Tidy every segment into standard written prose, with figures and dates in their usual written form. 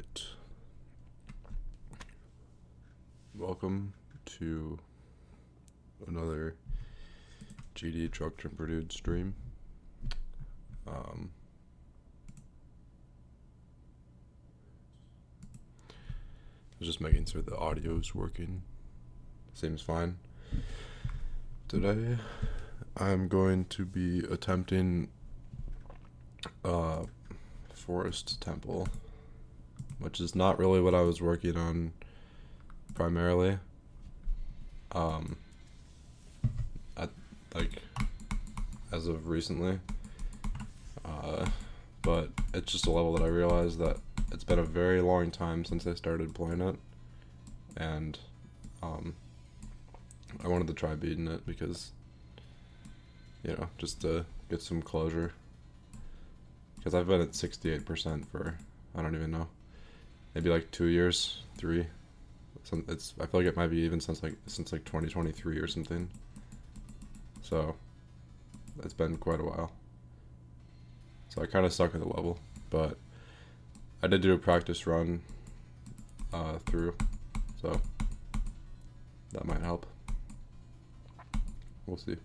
Alright. Welcome to another GD Truck Jumper Dude stream. I was just making sure the audio is working. Seems fine. Today, I'm going to be attempting Forest Temple, which is not really what I was working on primarily. As of recently. But it's just a level that I realized that it's been a very long time since I started playing it, and I wanted to try beating it because, just to get some closure. Because I've been at 68% for, I don't even know, maybe like 2 years, 3. I feel like it might be even since 2023 or something. So it's been quite a while. So I kind of suck at the level, but I did do a practice run through, so that might help. We'll see.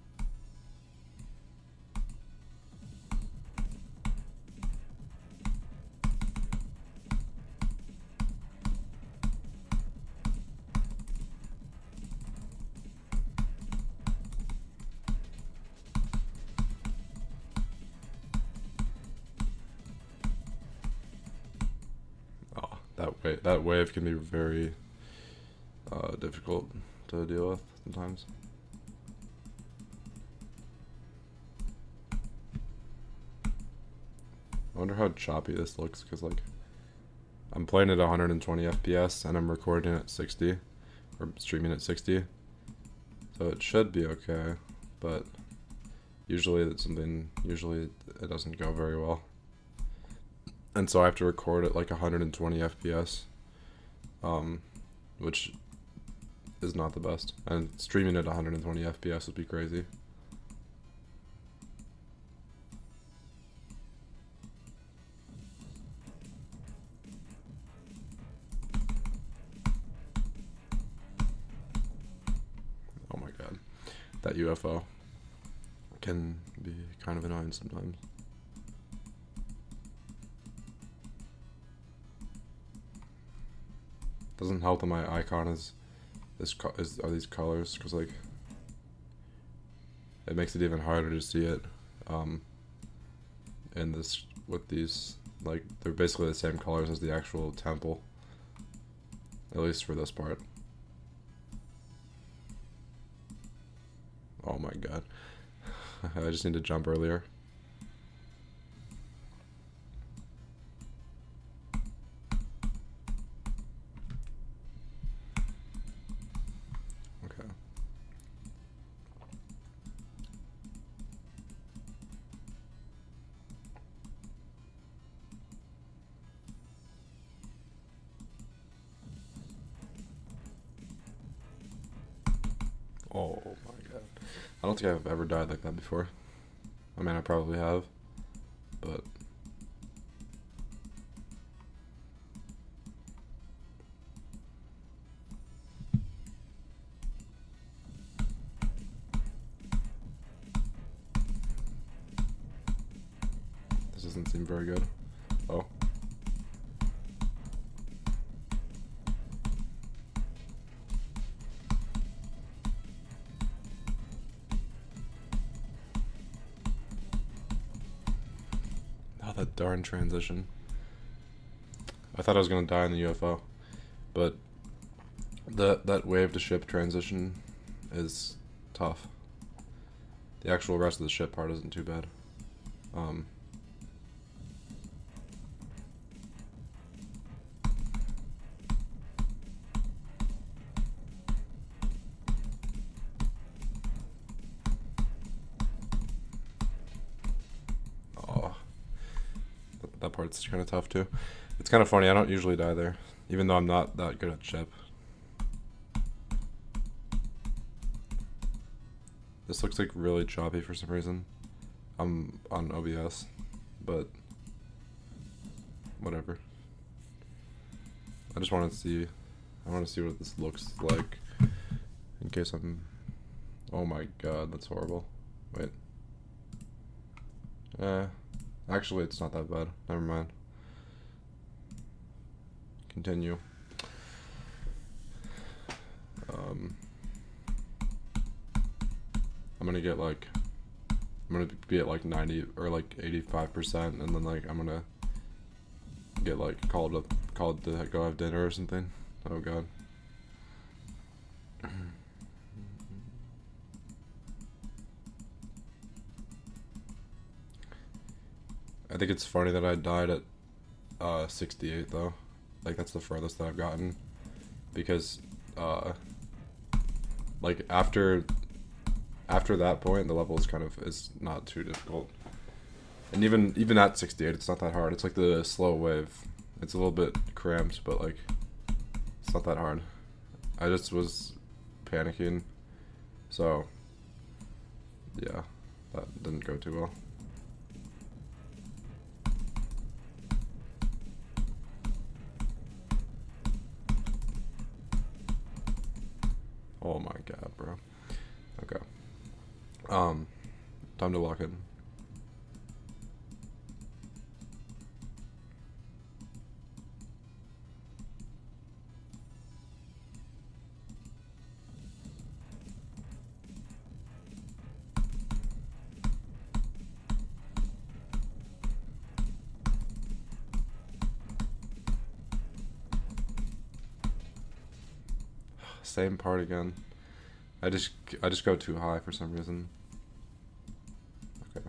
That wave can be very difficult to deal with sometimes. I wonder how choppy this looks, because I'm playing at 120 FPS and I'm recording at 60 or streaming at 60, so it should be okay, but usually it doesn't go very well. And so I have to record at 120 FPS, which is not the best. And streaming at 120 FPS would be crazy. Oh my god. That UFO can be kind of annoying sometimes. Doesn't help that my icon are these colors, because it makes it even harder to see it in this with these, they're basically the same colors as the actual temple, at least for this part. Oh my god. I just need to jump earlier. Oh my god. I don't think I've ever died like that before. I mean, I probably have, but... This doesn't seem very good. Oh. That darn transition. I thought I was gonna die in the UFO, but that wave to ship transition is tough. The actual rest of the ship part isn't too bad. That part's kind of tough too. It's kind of funny, I don't usually die there, even though I'm not that good at ship. This looks really choppy for some reason. I'm on OBS, but whatever. I just want to see. I want to see what this looks like. In case I'm. Oh my god, that's horrible. Wait. Actually, it's not that bad. Never mind. Continue. I'm gonna get like. I'm gonna be at like 90 or like 85%, and then like I'm gonna get like called to go have dinner or something. Oh god. I think it's funny that I died at 68 though. Like that's the furthest that I've gotten, because like after that point the level is not too difficult. And even at 68 it's not that hard. It's like the slow wave. It's a little bit cramped, but like it's not that hard. I just was panicking. So yeah, that didn't go too well. Oh my god, bro. Okay. Time to lock in. Same part again. I just go too high for some reason. Okay.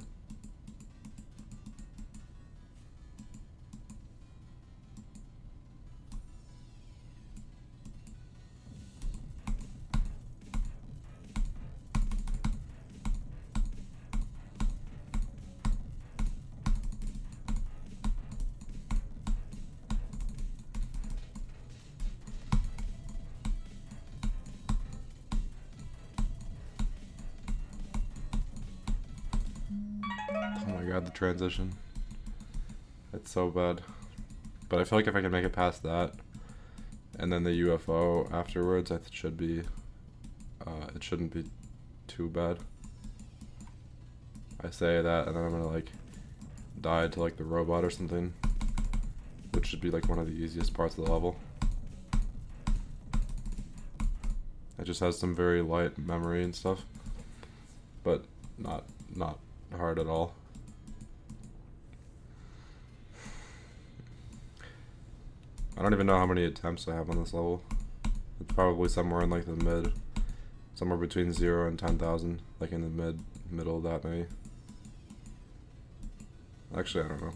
Oh my god, the transition. It's so bad. But I feel like if I can make it past that, and then the UFO afterwards, it shouldn't be too bad. I say that, and then I'm gonna like die to like the robot or something, which should be like one of the easiest parts of the level. It just has some very light memory and stuff, but not hard at all. I don't even know how many attempts I have on this level. It's probably somewhere in like the somewhere between 0 and 10,000, like in the middle of that maybe. Actually, I don't know.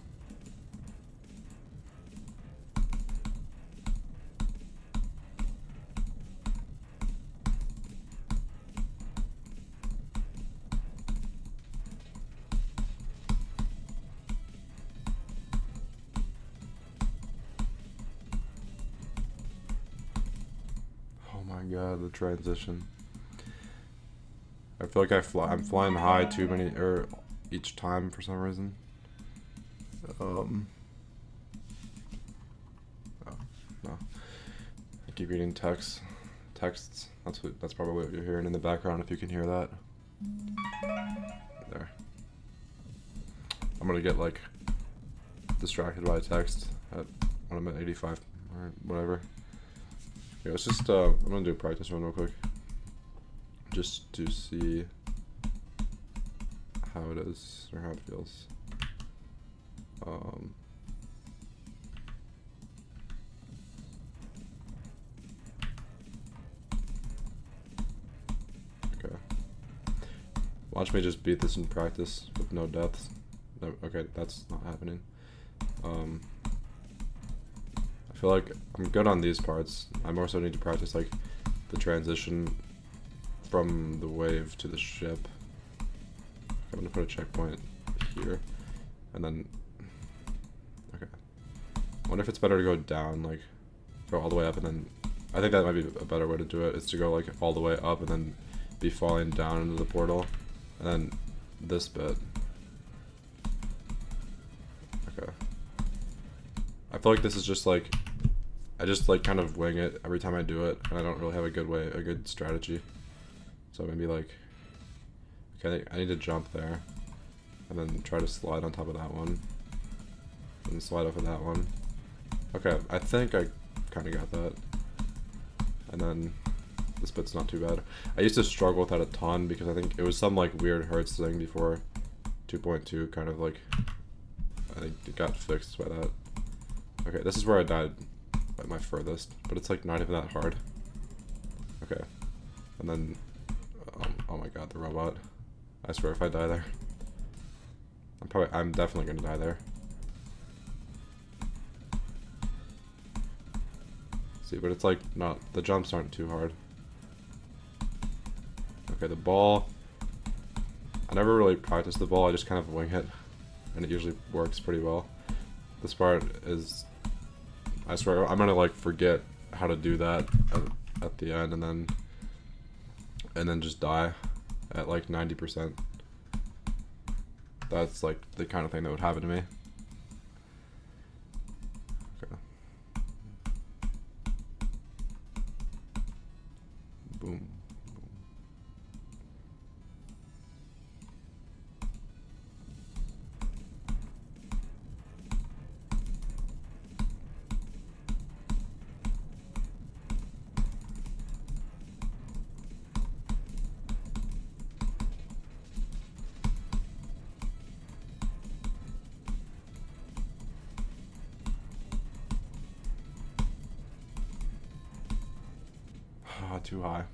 Oh my god, the transition. I feel like I'm flying high too many each time for some reason. Oh, no. I keep reading texts. That's probably what you're hearing in the background if you can hear that. There. I'm gonna get like distracted by a text when I'm at 85 or whatever. Yeah, it's just I'm gonna do a practice run real quick, just to see how it is or how it feels. Okay. Watch me just beat this in practice with no deaths. No, okay, that's not happening. I feel like I'm good on these parts. I more so need to practice like the transition from the wave to the ship. I'm gonna put a checkpoint here, and then okay. I wonder if it's better to go down, like go all the way up, and then I think that might be a better way to do it. Is to go like all the way up and then be falling down into the portal, and then this bit. Okay. I feel like this is just like I just like kind of wing it every time I do it, and I don't really have a good strategy. So maybe like, okay, I need to jump there, and then try to slide on top of that one, and slide off of that one. Okay, I think I kind of got that. And then this bit's not too bad. I used to struggle with that a ton because I think it was some like weird Hertz thing before 2.2, kind of like, I think it got fixed by that. Okay, this is where I died at my furthest, but it's like not even that hard. Okay, and then, oh my god, the robot. I swear if I die there, I'm definitely gonna die there. See, but it's like not, the jumps aren't too hard. Okay, the ball, I never really practice the ball, I just kind of wing it, and it usually works pretty well. This part is, I swear, I'm gonna like forget how to do that at the end, and then just die at like 90%. That's like the kind of thing that would happen to me. Okay. Boom. Too high.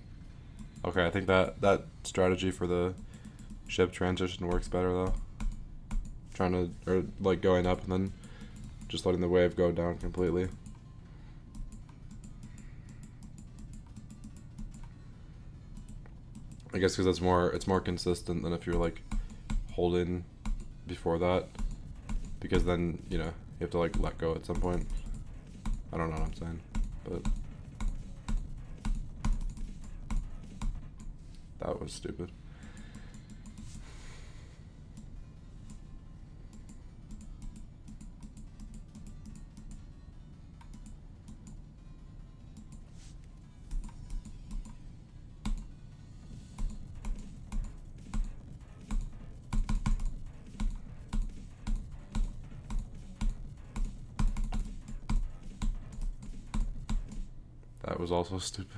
Okay, I think that strategy for the ship transition works better though. Trying to, or like going up and then just letting the wave go down completely. I guess because it's more consistent than if you're like holding before that, because then, you know, you have to like let go at some point. I don't know what I'm saying, but that was stupid. That was also stupid.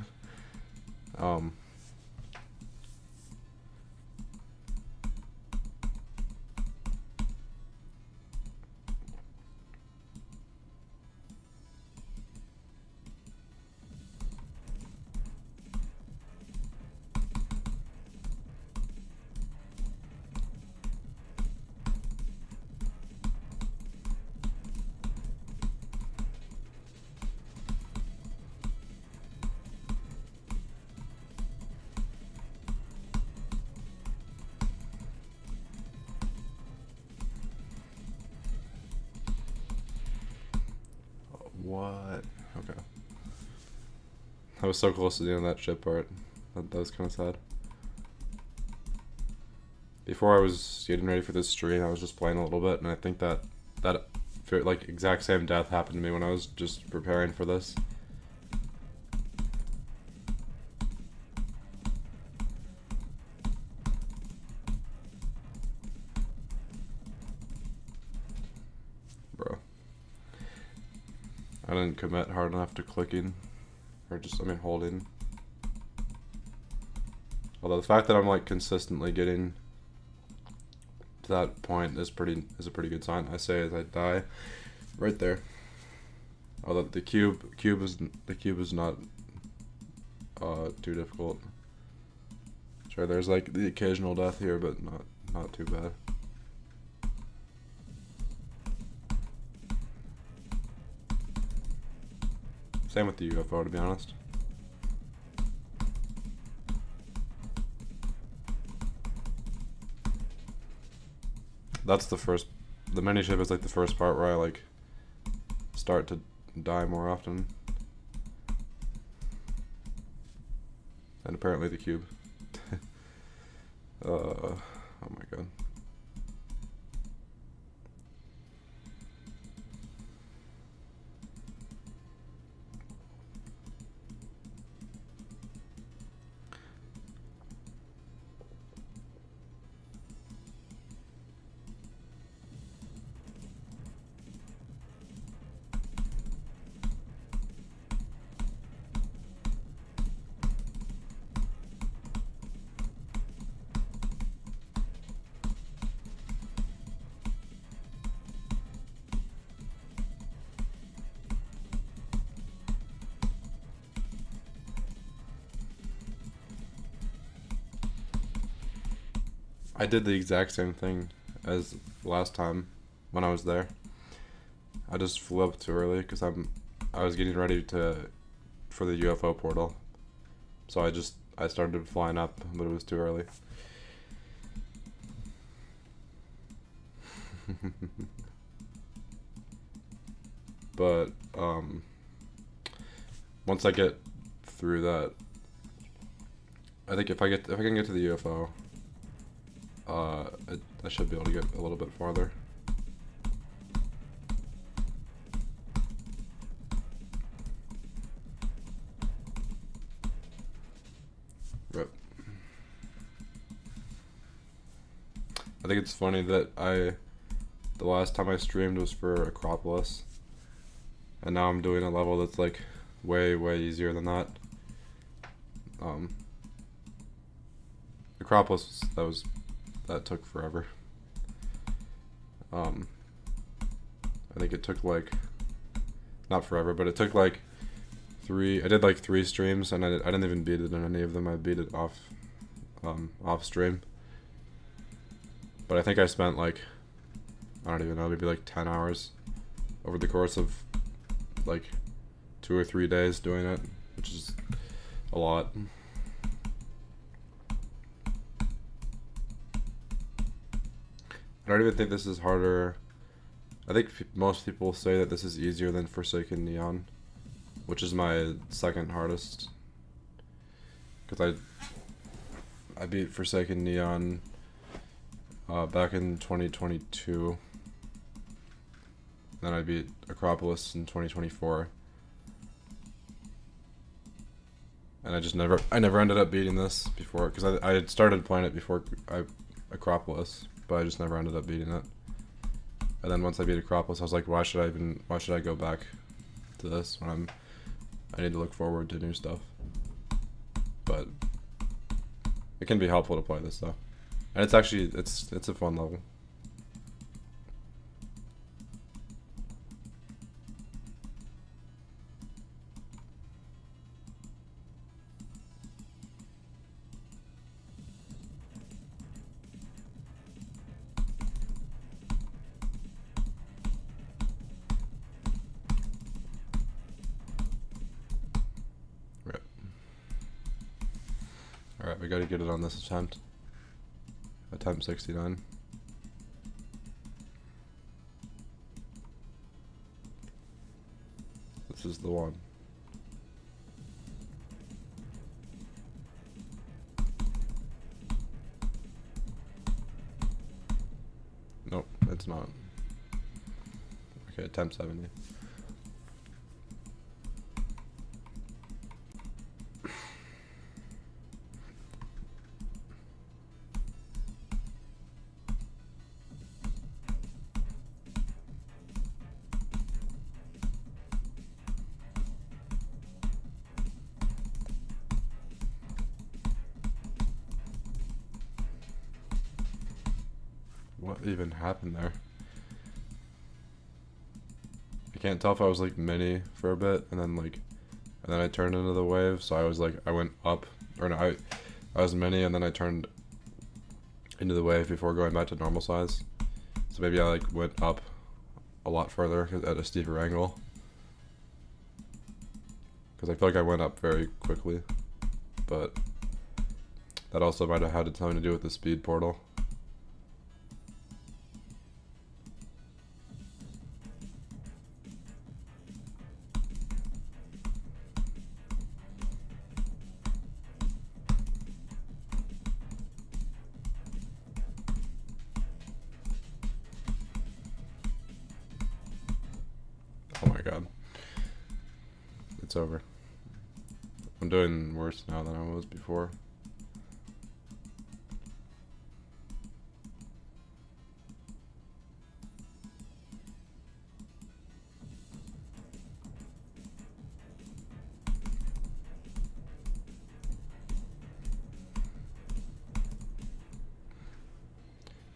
What? Okay. I was so close to the end of that ship part. That was kind of sad. Before I was getting ready for this stream, I was just playing a little bit, and I think that like exact same death happened to me when I was just preparing for this. Bro. I didn't commit hard enough to clicking, or just, I mean, holding. Although the fact that I'm like consistently getting to that point is a pretty good sign. I say as I die, right there. Although the cube is not too difficult. Sure, there's like the occasional death here, but not too bad. Same with the UFO, to be honest. That's the mini ship is like the first part where I like start to die more often. And apparently the cube. Oh my god. I did the exact same thing as last time when I was there. I just flew up too early because I was getting ready for the UFO portal. So I started flying up, but it was too early. But once I get through that, I think if I can get to the UFO, I should be able to get a little bit farther. But I think it's funny that the last time I streamed was for Acropolis, and now I'm doing a level that's like way easier than that. Acropolis, that took forever. I think it took like, not forever, but it took like I did like 3 streams, and I didn't even beat it in any of them. I beat it off stream. But I think I spent like, I don't even know, maybe like 10 hours over the course of like 2 or 3 days doing it, which is a lot. I don't even think this is harder. I think most people say that this is easier than Forsaken Neon, which is my second hardest. Because I beat Forsaken Neon back in 2022. Then I beat Acropolis in 2024. And I never ended up beating this before, because I had started playing it before Acropolis, but I just never ended up beating it. And then once I beat Acropolis, I was like, why should I go back to this when I need to look forward to new stuff. But it can be helpful to play this though. And it's actually, it's a fun level. Alright, we gotta get it on this attempt. Attempt 69. This is the one. Nope, it's not. Okay, attempt 70. What even happened there? I can't tell if I was like mini for a bit and then I turned into the wave, so I was like, I went up, or no, I was mini and then I turned into the wave before going back to normal size. So maybe I like went up a lot further at a steeper angle. Because I feel like I went up very quickly, but that also might have had something to do with the speed portal. Oh my god. It's over. I'm doing worse now than I was before.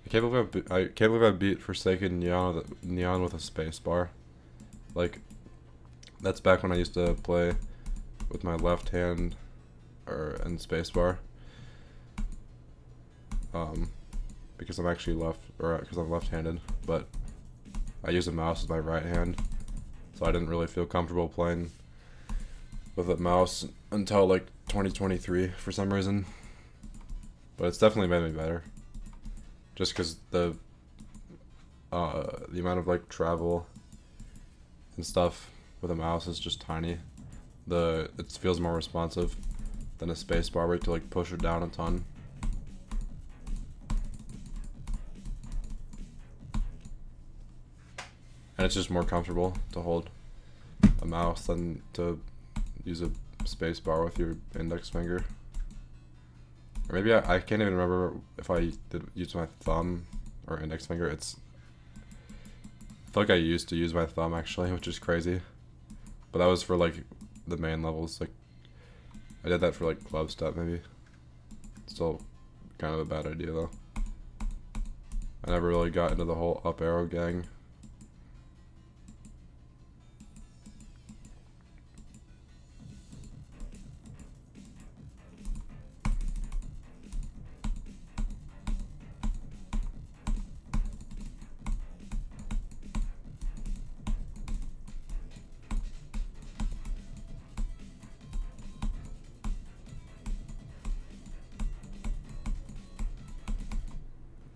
I can't believe I beat Forsaken Neon with a space bar. Like, that's back when I used to play with my left hand and spacebar. because I'm actually because I'm left-handed, but I use a mouse with my right hand, so I didn't really feel comfortable playing with a mouse until like 2023 for some reason. But it's definitely made me better, just because the amount of like travel and stuff with a mouse is just tiny. It feels more responsive than a space bar where you have to like push it down a ton. And it's just more comfortable to hold a mouse than to use a space bar with your index finger. Or maybe I can't even remember if I did use my thumb or index finger. I feel like I used to use my thumb actually, which is crazy. But that was for like the main levels. Like I did that for like club step maybe. Still kind of a bad idea though. I never really got into the whole up arrow gang.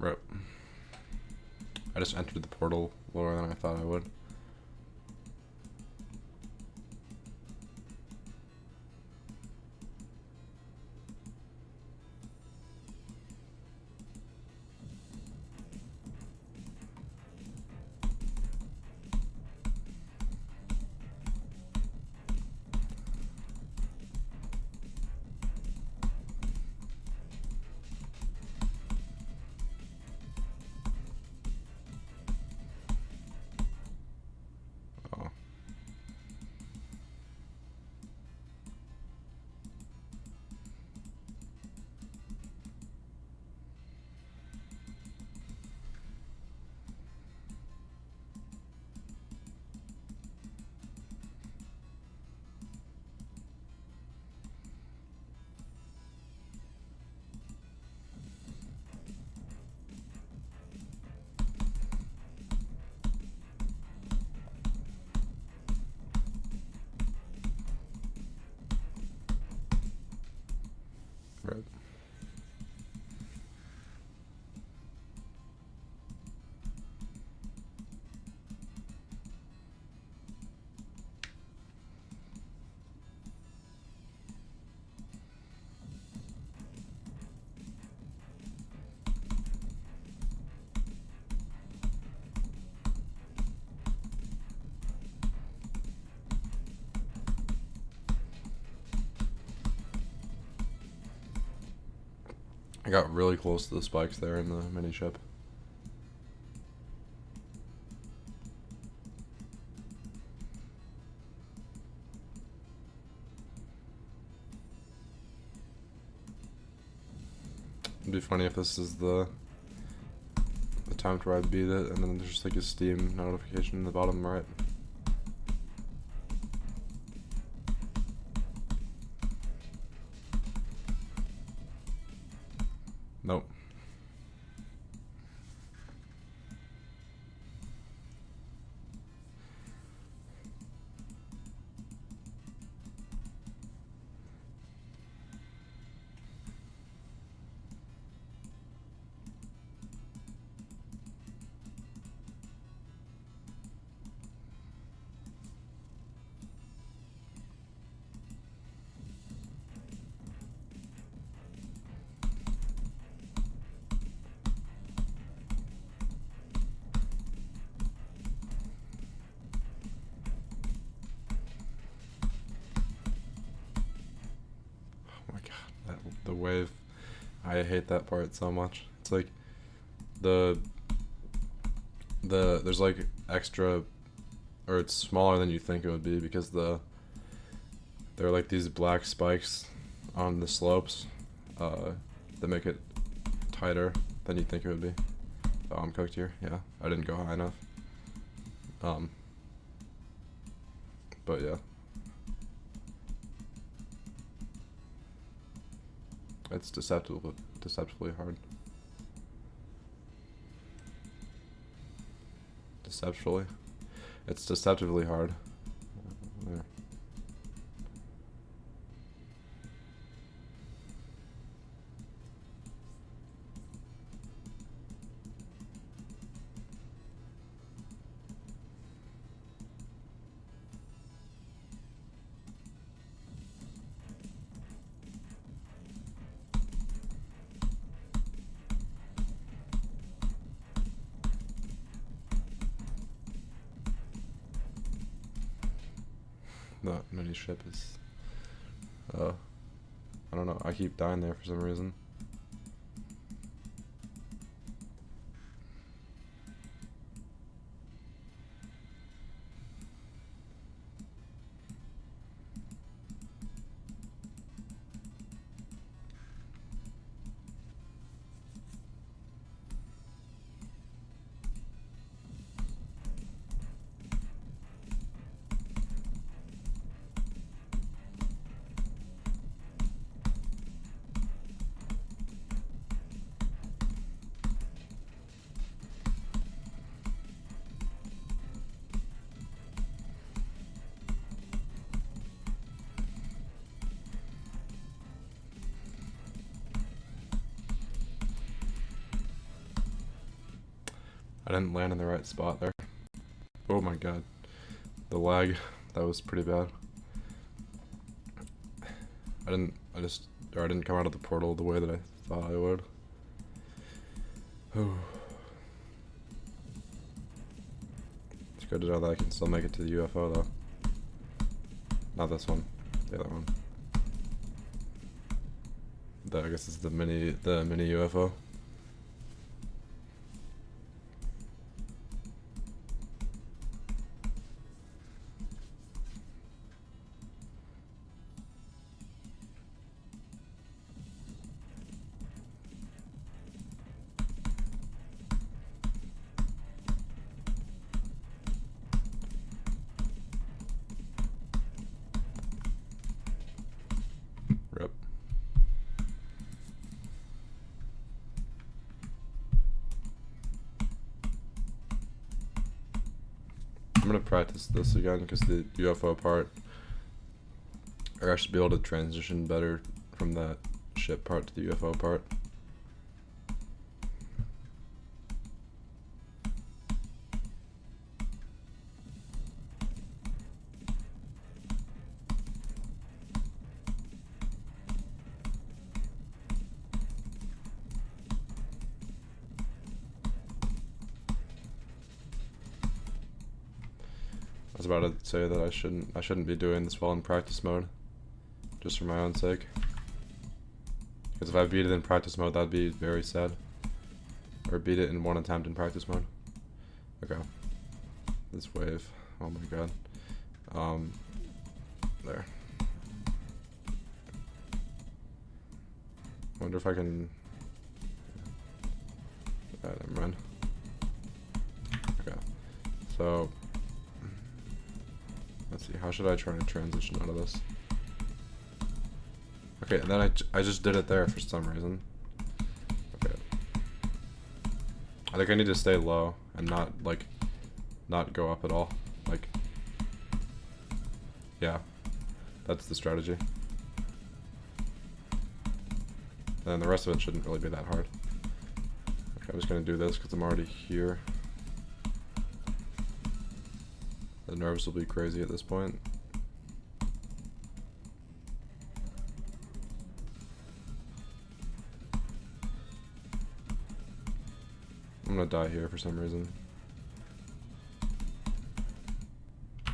Rip. I just entered the portal lower than I thought I would. Oh. Right. I got really close to the spikes there in the mini ship. It'd be funny if this is the attempt where I beat it and then there's just like a Steam notification in the bottom right. Nope. Oh my god, the wave. I hate that part so much. It's like there's like extra, or it's smaller than you think it would be because there are like these black spikes on the slopes that make it tighter than you think it would be. Oh, I'm cooked here. Yeah, I didn't go high enough. But yeah, it's deceptively hard. Deceptively. It's deceptively hard. There. The mini ship is, I don't know, I keep dying there for some reason. I didn't land in the right spot there. Oh my god. The lag, that was pretty bad. I didn't come out of the portal the way that I thought I would. It's good to know that I can still make it to the UFO though. Not this one, the other one. I guess it's the mini UFO. Rip. I'm gonna practice this again because the UFO part, or I should be able to transition better from that ship part to the UFO part. I was about to say that I shouldn't be doing this well in practice mode, just for my own sake. Because if I beat it in practice mode, that'd be very sad. Or beat it in one attempt in practice mode. Okay. This wave. Oh my god. There. Wonder if I can. Never mind. Okay. So. Let's see, how should I try to transition out of this? Okay, and then I just did it there for some reason. Okay. I think I need to stay low and not go up at all. Like, yeah, that's the strategy. And the rest of it shouldn't really be that hard. Okay, I'm just gonna do this because I'm already here. The nerves will be crazy at this point. I'm gonna die here for some reason.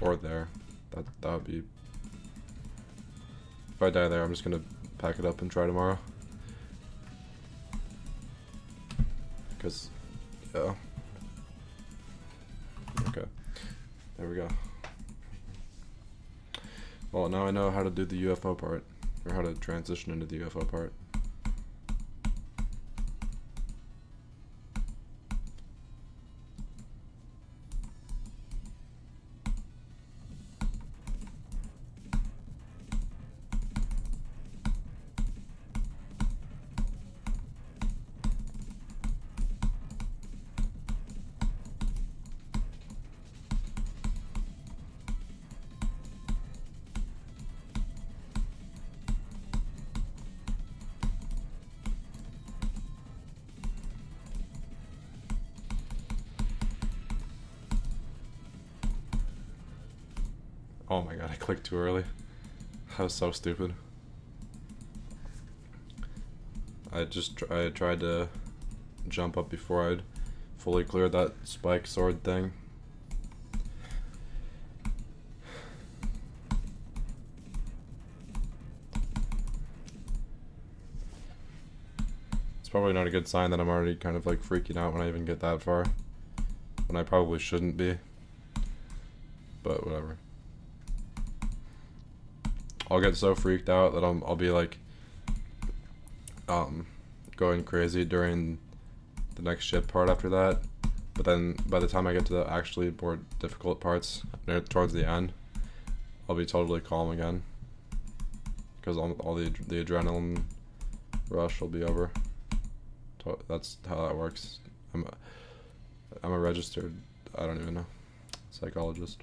Or there. That would be... If I die there, I'm just gonna pack it up and try tomorrow. Because, yeah. Okay. There we go. Well, now I know how to do the UFO part, or how to transition into the UFO part. Oh my god, I clicked too early. That was so stupid. I tried to jump up before I'd fully cleared that spike sword thing. It's probably not a good sign that I'm already kind of like freaking out when I even get that far. When I probably shouldn't be. But whatever. I'll get so freaked out that I'll be like going crazy during the next ship part after that. But then by the time I get to the actually more difficult parts towards the end, I'll be totally calm again. Because all the adrenaline rush will be over. That's how that works. I'm a registered, I don't even know, psychologist.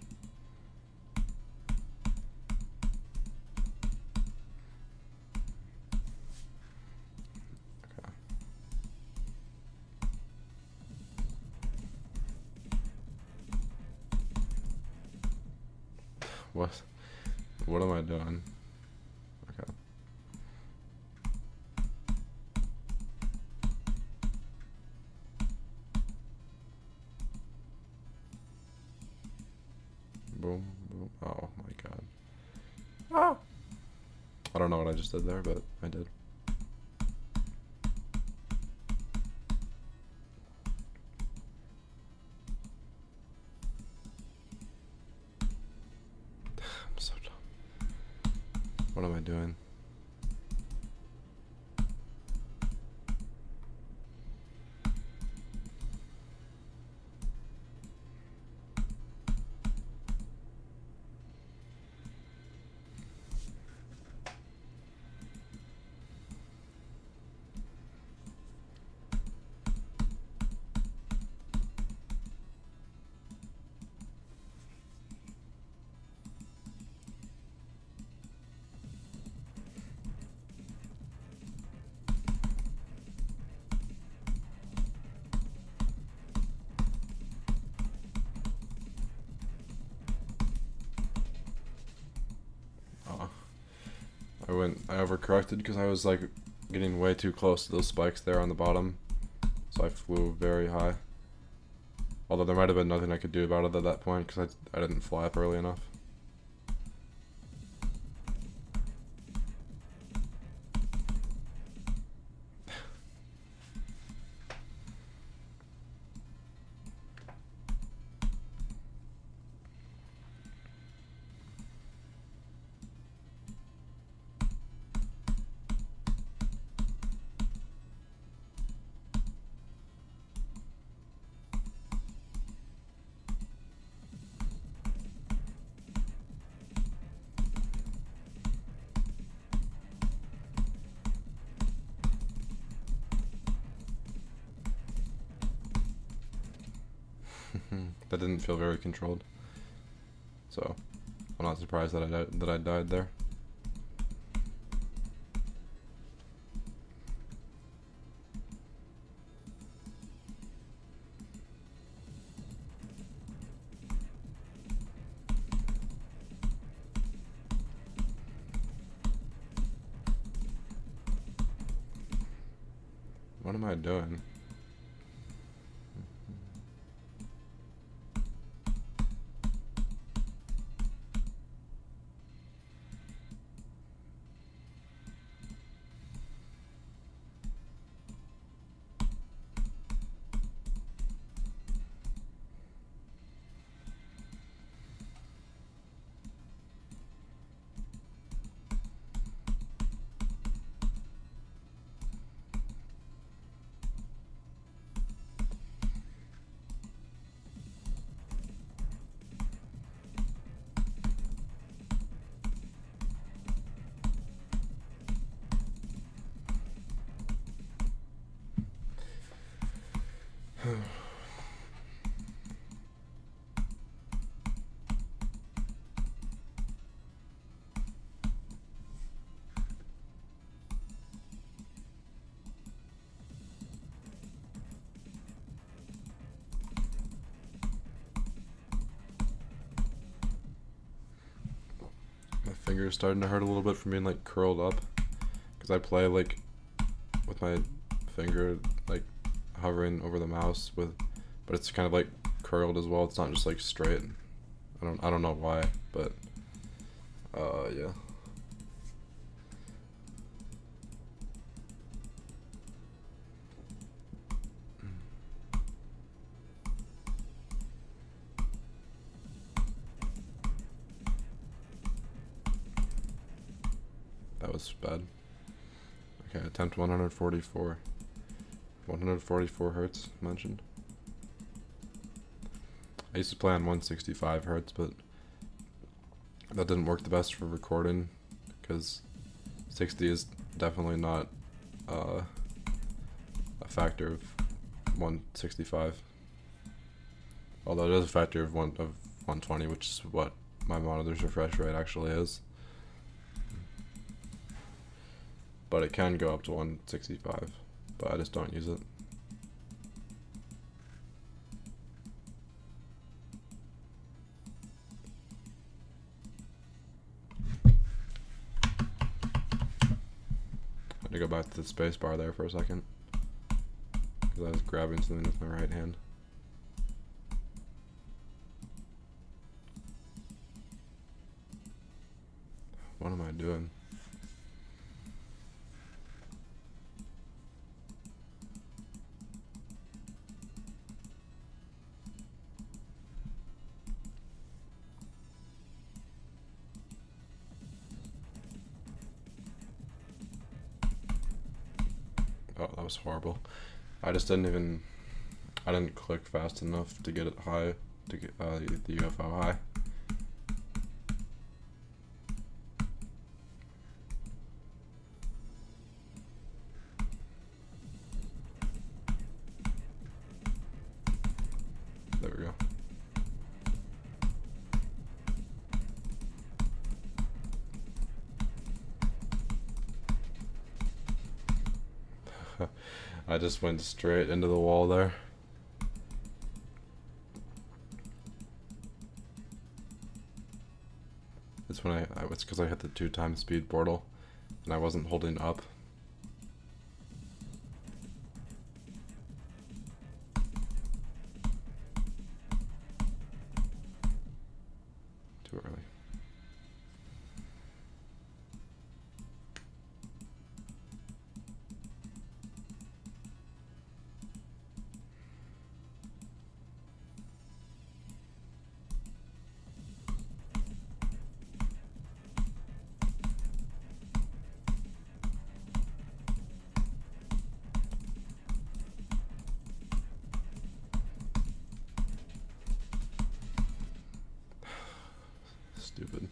Okay. What am I doing? Okay. Boom, boom. Oh my god. Ah! I don't know what I just did there, but I did. I'm so dumb. What am I doing? I overcorrected because I was like getting way too close to those spikes there on the bottom. So I flew very high. Although there might have been nothing I could do about it at that point because I didn't fly up early enough. That didn't feel very controlled. So, I'm not surprised that I died there. What am I doing? finger's starting to hurt a little bit from being like curled up, because I play like with my finger like hovering over the mouse with, but it's kind of like curled as well. It's not just like straight. I don't know why, but yeah. That was bad. Okay, attempt 144. 144 hertz mentioned. I used to play on 165 hertz, but that didn't work the best for recording, because 60 is definitely not a factor of 165. Although it is a factor of 120, which is what my monitor's refresh rate actually is. But it can go up to 165, but I just don't use it. I had to go back to the space bar there for a second, because I was grabbing something with my right hand. What am I doing? Oh, that was horrible. I just didn't click fast enough to get it high, to get the UFO high. There we go. I just went straight into the wall there. It's when it's because I hit the 2x speed portal and I wasn't holding up. Too early. Stupid.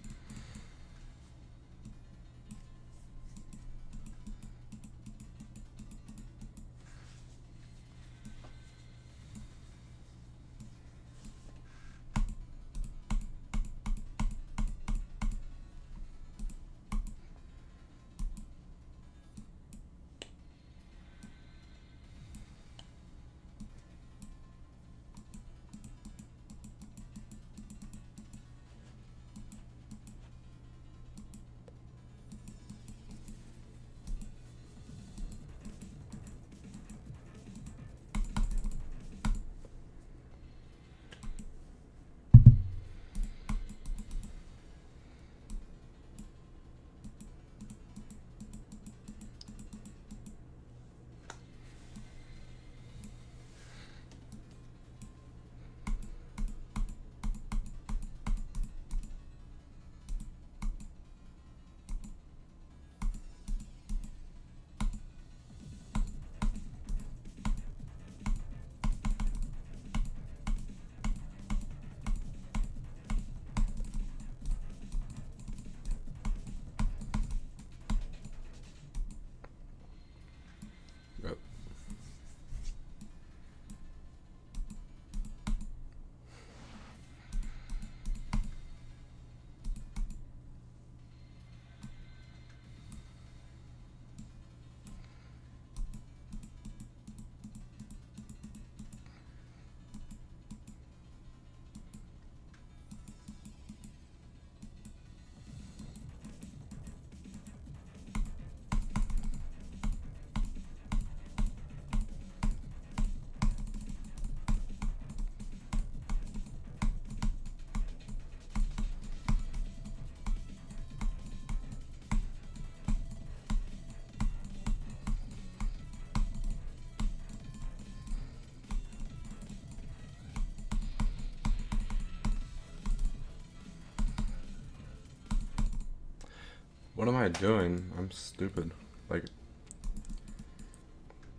What am I doing? I'm stupid. Like,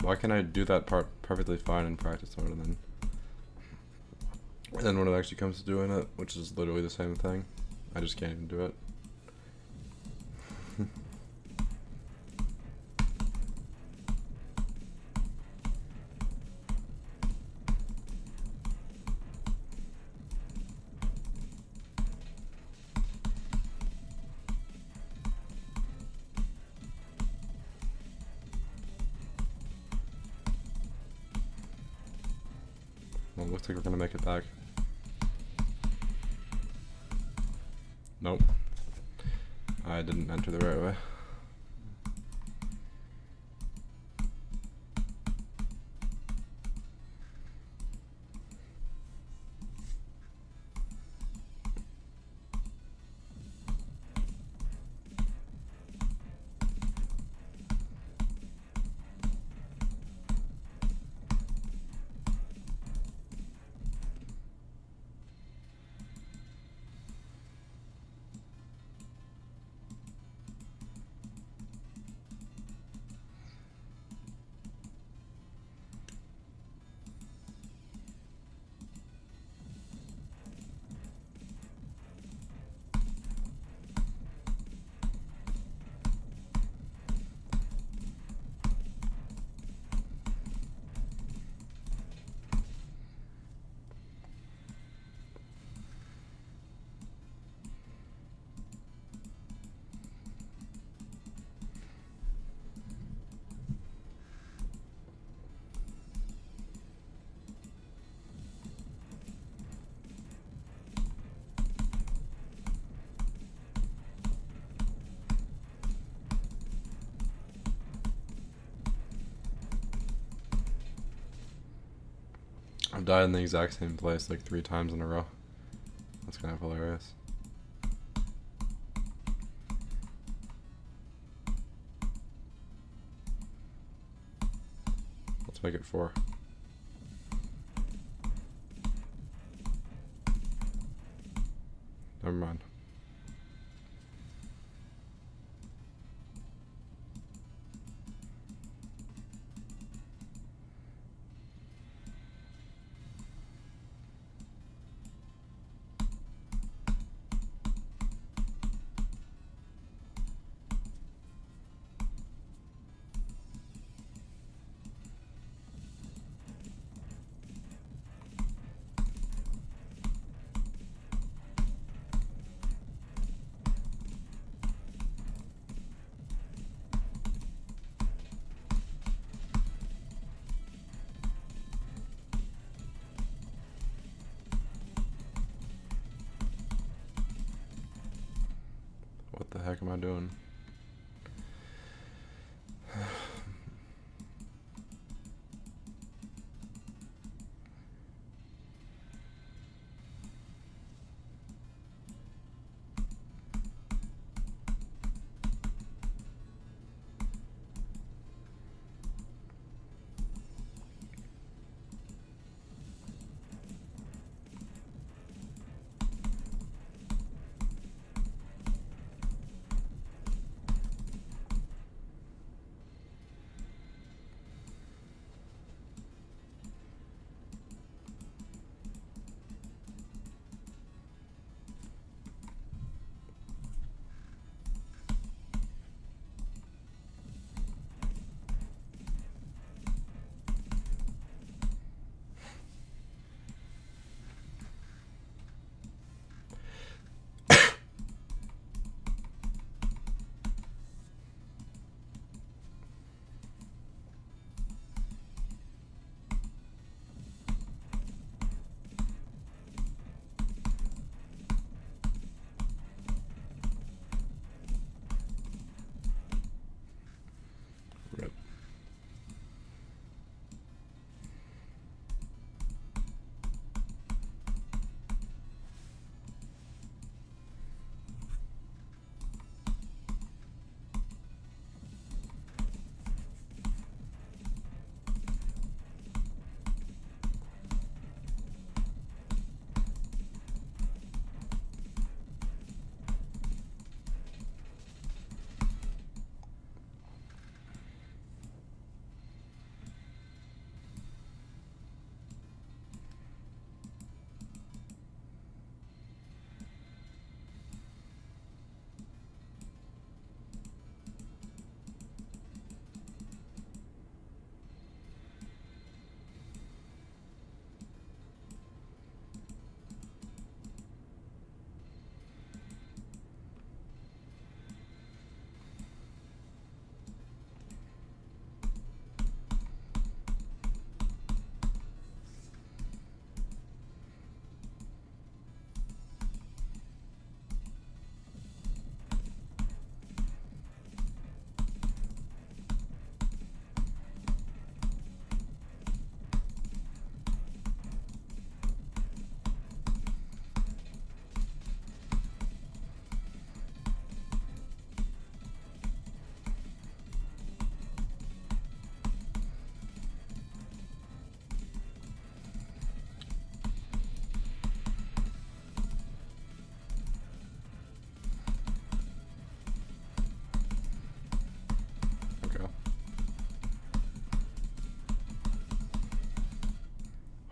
why can't I do that part perfectly fine in practice mode and then when it actually comes to doing it, which is literally the same thing, I just can't even do it. Well, it looks like we're gonna make it back. Nope. I didn't enter the right way. I've died in the exact same place like 3 times in a row. That's kind of hilarious. Let's make it 4. Never mind. What the heck am I doing?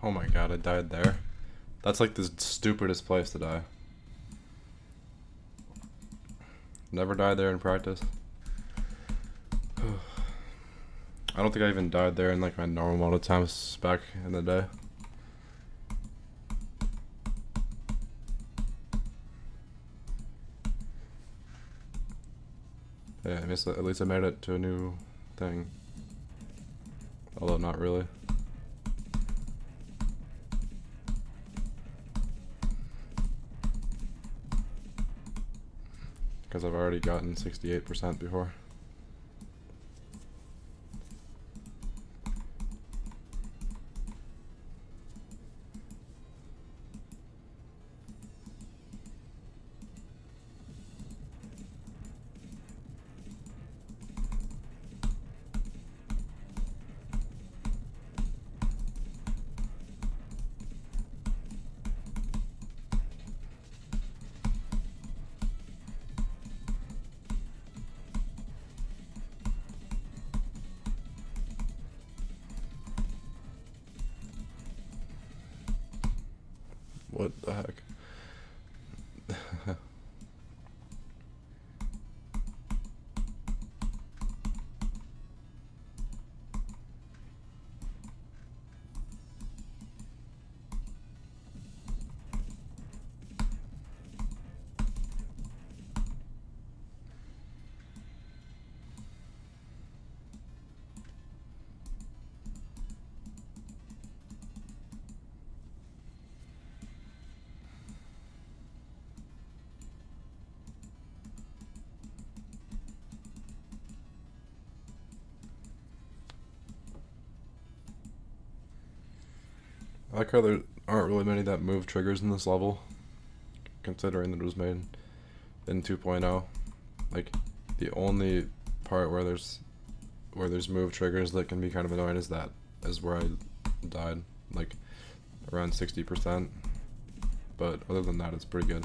Oh my god, I died there. That's like the stupidest place to die. Never died there in practice. I don't think I even died there in like my normal amount of times back in the day. Yeah, I guess at least I made it to a new thing. Although not really. Because I've already gotten 68% before. What the heck? I like how there aren't really many that move triggers in this level, considering that it was made in 2.0. Like, the only part where there's move triggers that can be kind of annoying is where I died, like around 60%. But other than that, it's pretty good.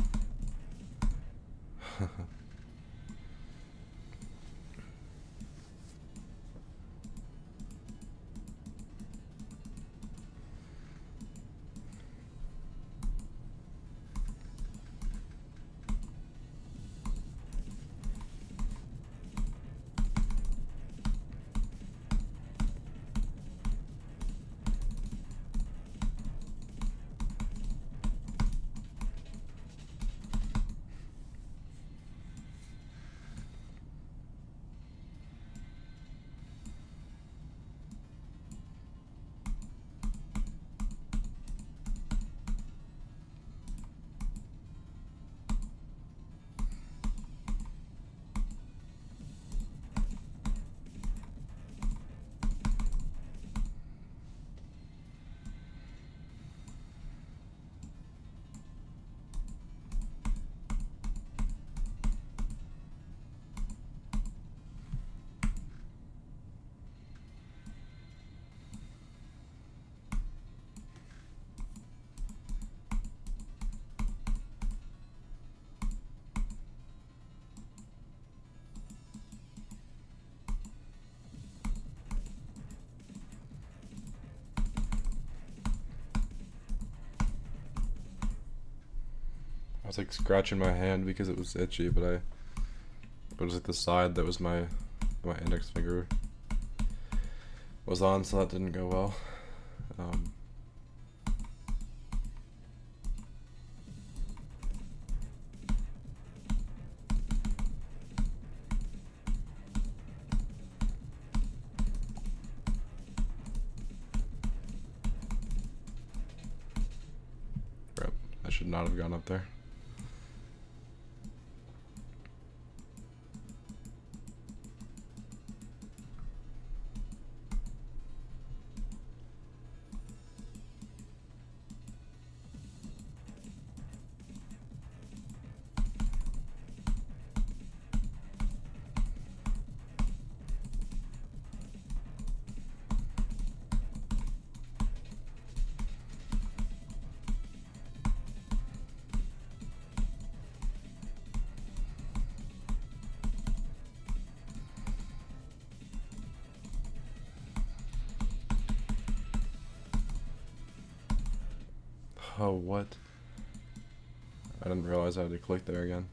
I was like scratching my hand because it was itchy, but it was like the side that was my index finger was on, so that didn't go well. Crap, I should not have gone up there. Oh, what? I didn't realize I had to click there again.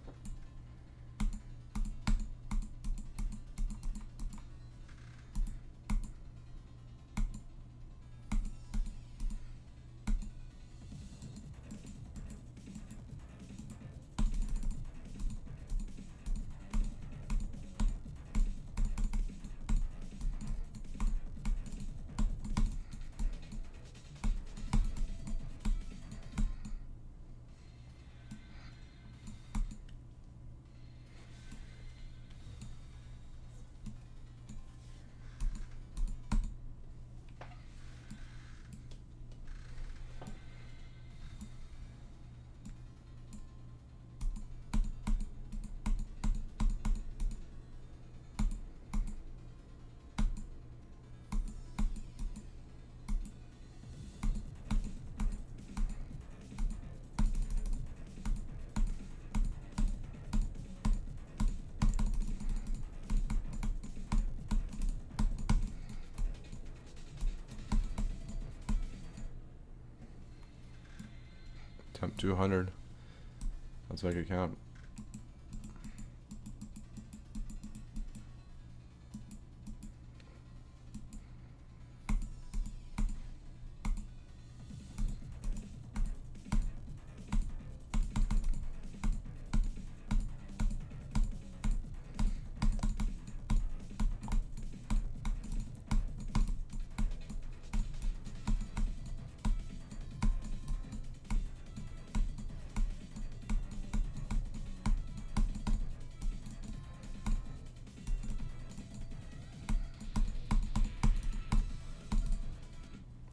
Attempt 200. Let's make it count.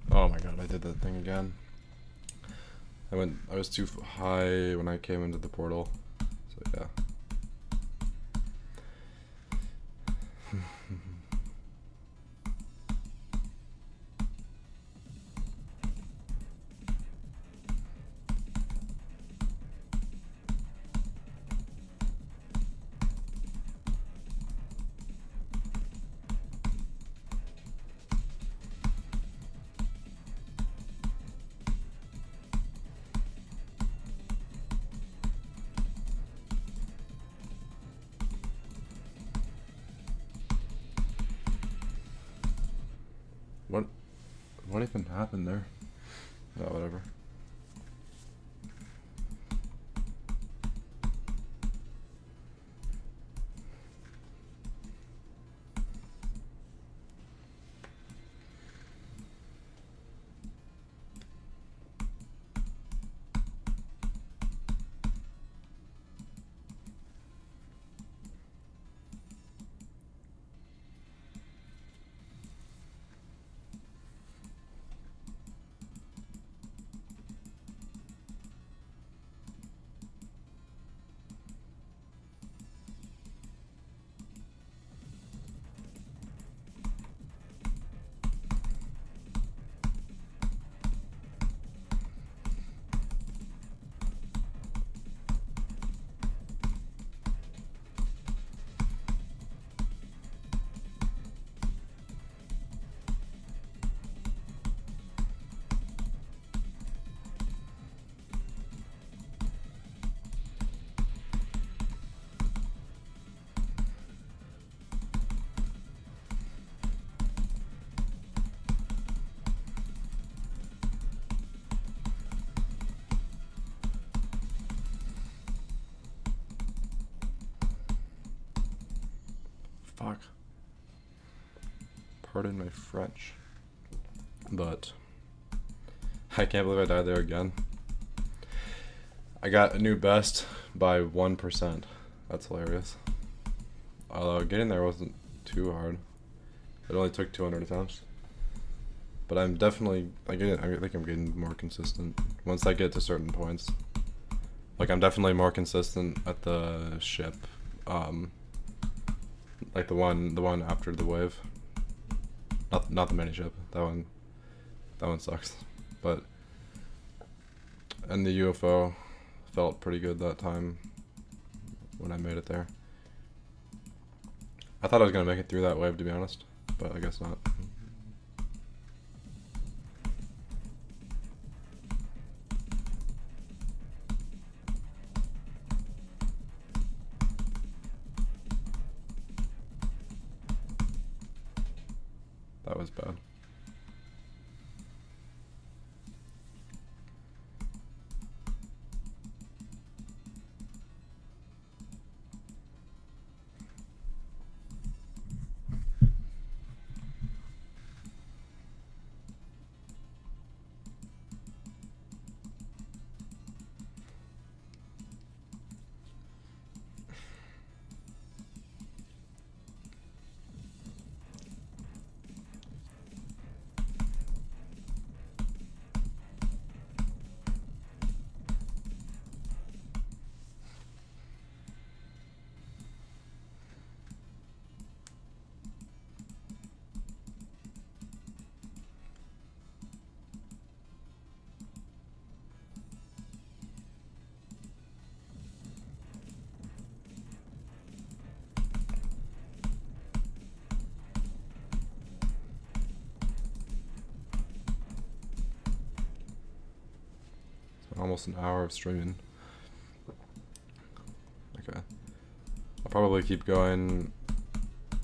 Oh my god, I did that thing again. I was too high when I came into the portal. So yeah. What even happened there? Oh, whatever. Fuck. Pardon my French. But I can't believe I died there again. I got a new best by 1%. That's hilarious. Although getting there wasn't too hard. It only took 200 attempts. But I'm definitely, I think I'm getting more consistent once I get to certain points. Like I'm definitely more consistent at the ship. Like the one after the wave. Not the mini ship. That one sucks. But and the UFO felt pretty good that time when I made it there. I thought I was gonna make it through that wave, to be honest, but I guess not. That was bad. Almost an hour of streaming. Okay. I'll probably keep going.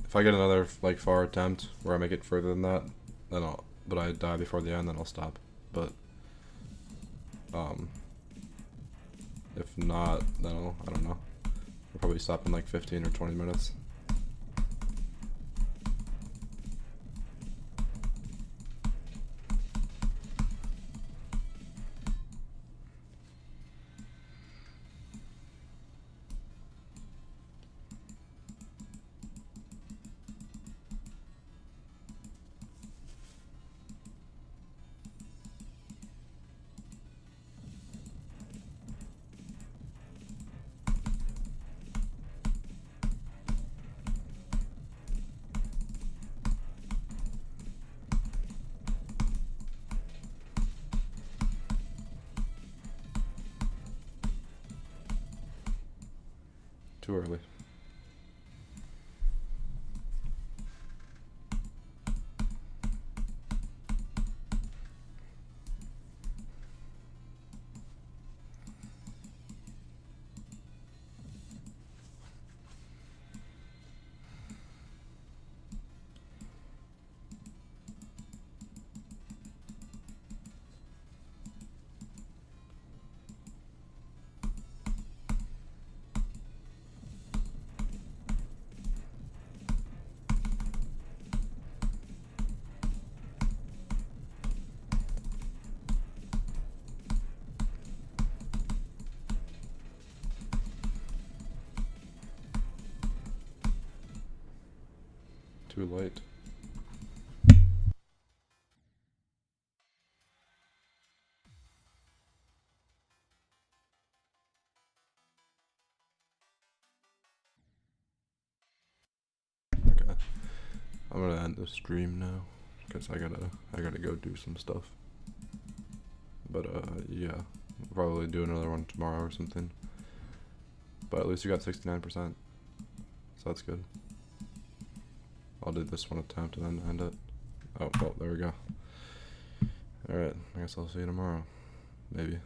If I get another like far attempt where I make it further than that, then but I die before the end, then I'll stop. But if not, then I don't know. I'll probably stop in like 15 or 20 minutes. Too early. Too late. Okay. I'm gonna end the stream now because I gotta go do some stuff. But yeah, we'll probably do another one tomorrow or something. But at least you got 69%, so that's good. I'll do this one attempt and then end it. Oh, well, there we go. Alright, I guess I'll see you tomorrow. Maybe.